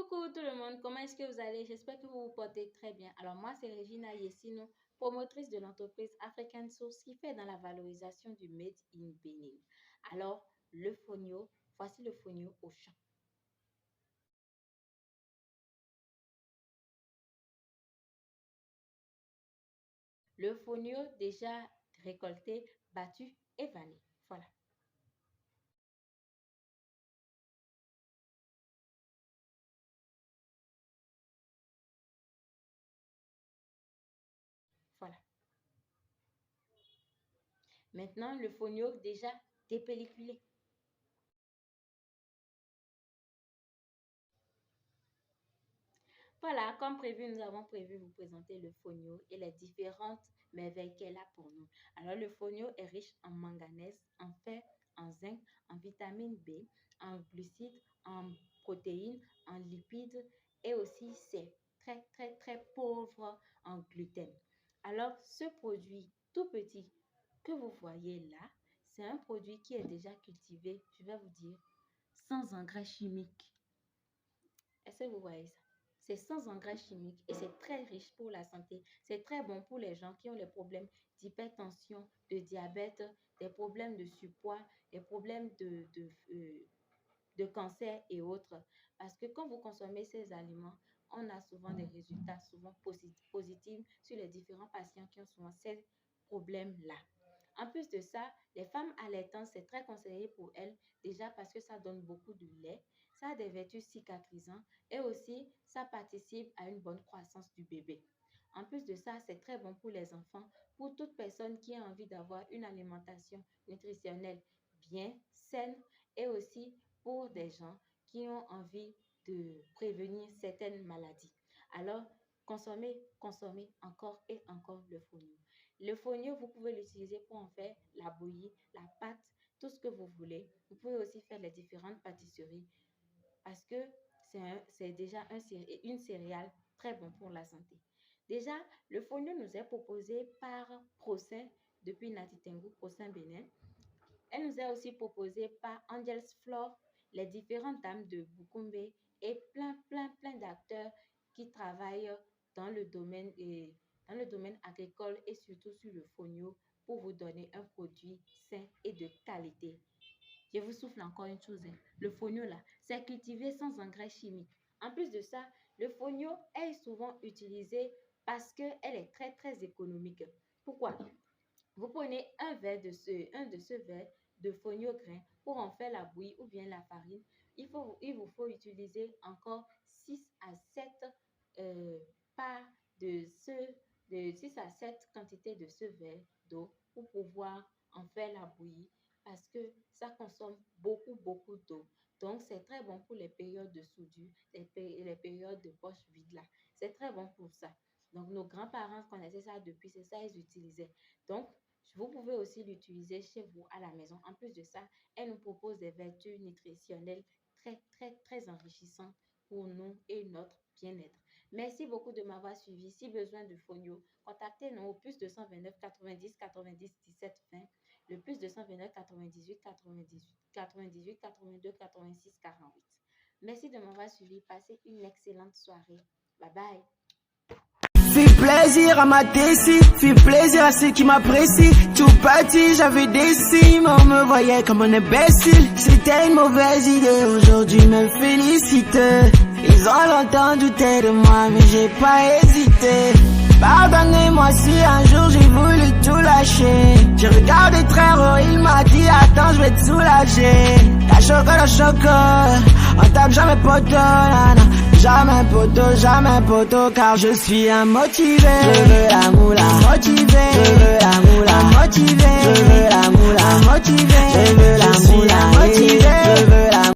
Coucou tout le monde, comment est-ce que vous allez? J'espère que vous vous portez très bien. Alors moi, c'est Regina Yessino, promotrice de l'entreprise African Source qui fait dans la valorisation du Made in Benin. Alors, le fonio, voici le fonio au champ. Le fonio déjà récolté, battu et vanné. Voilà. Voilà. Maintenant, le fonio déjà dépelliculé. Voilà, comme prévu, nous avons prévu vous présenter le fonio et les différentes merveilles qu'elle a pour nous. Alors, le fonio est riche en manganèse, en fer, en zinc, en vitamine B, en glucides, en protéines, en lipides et aussi c'est très pauvre en gluten. Alors, ce produit tout petit que vous voyez là, c'est un produit qui est déjà cultivé, je vais vous dire, sans engrais chimiques. Est-ce que vous voyez ça? C'est sans engrais chimiques et c'est très riche pour la santé. C'est très bon pour les gens qui ont les problèmes d'hypertension, de diabète, des problèmes de surpoids, des problèmes de cancer et autres. Parce que quand vous consommez ces aliments, on a souvent des résultats souvent positifs sur les différents patients qui ont souvent ces problèmes-là. En plus de ça, les femmes allaitantes, c'est très conseillé pour elles, déjà parce que ça donne beaucoup de lait, ça a des vertus cicatrisantes et aussi ça participe à une bonne croissance du bébé. En plus de ça, c'est très bon pour les enfants, pour toute personne qui a envie d'avoir une alimentation nutritionnelle bien saine et aussi pour des gens qui ont envie de prévenir certaines maladies. Alors, consommez encore et encore le fonio. Le fonio, vous pouvez l'utiliser pour en faire la bouillie, la pâte, tout ce que vous voulez. Vous pouvez aussi faire les différentes pâtisseries parce que c'est déjà une céréale très bon pour la santé. Déjà, le fonio nous est proposé par Procin depuis Natitengu, Procin Bénin. Elle nous est aussi proposée par Angels Floor, les différentes dames de Bukumbe et plein d'acteurs qui travaillent dans le domaine agricole et surtout sur le fonio pour vous donner un produit sain et de qualité. Je vous souffle encore une chose, le fonio là, c'est cultivé sans engrais chimiques. En plus de ça, le fonio est souvent utilisé parce qu'elle est très économique. Pourquoi? Vous prenez un de ce verre de fonio grain pour en faire la bouillie ou bien la farine. Il vous faut utiliser encore 6 à 7 parts de 6 à 7 quantités de ce verre d'eau pour pouvoir en faire la bouillie parce que ça consomme beaucoup d'eau. Donc, c'est très bon pour les périodes de soudure, les périodes de poche vide là. C'est très bon pour ça. Donc, nos grands-parents connaissaient ça depuis, c'est ça ils utilisaient. Donc, vous pouvez aussi l'utiliser chez vous à la maison. En plus de ça, elle nous propose des vertus nutritionnelles très enrichissantes pour nous et notre bien-être. Merci beaucoup de m'avoir suivi. Si besoin de fonio, contactez-nous au plus 229 90 90 17 20, le plus 229 98 82 86 48. Merci de m'avoir suivi. Passez une excellente soirée. Bye bye. Fais plaisir à ma tessie, fais plaisir à ceux qui m'apprécient. Tout petit, j'avais des signes, on me voyait comme un imbécile. C'était une mauvaise idée, aujourd'hui me félicite. Ils ont longtemps douté de moi, mais j'ai pas hésité. Pardonnez-moi si un jour j'ai voulu tout lâcher. J'ai regardé très haut, il m'a dit attends, je vais te soulager. La chocolat, on tape jamais poteau, jamais poteau, car je suis un motivé. Je veux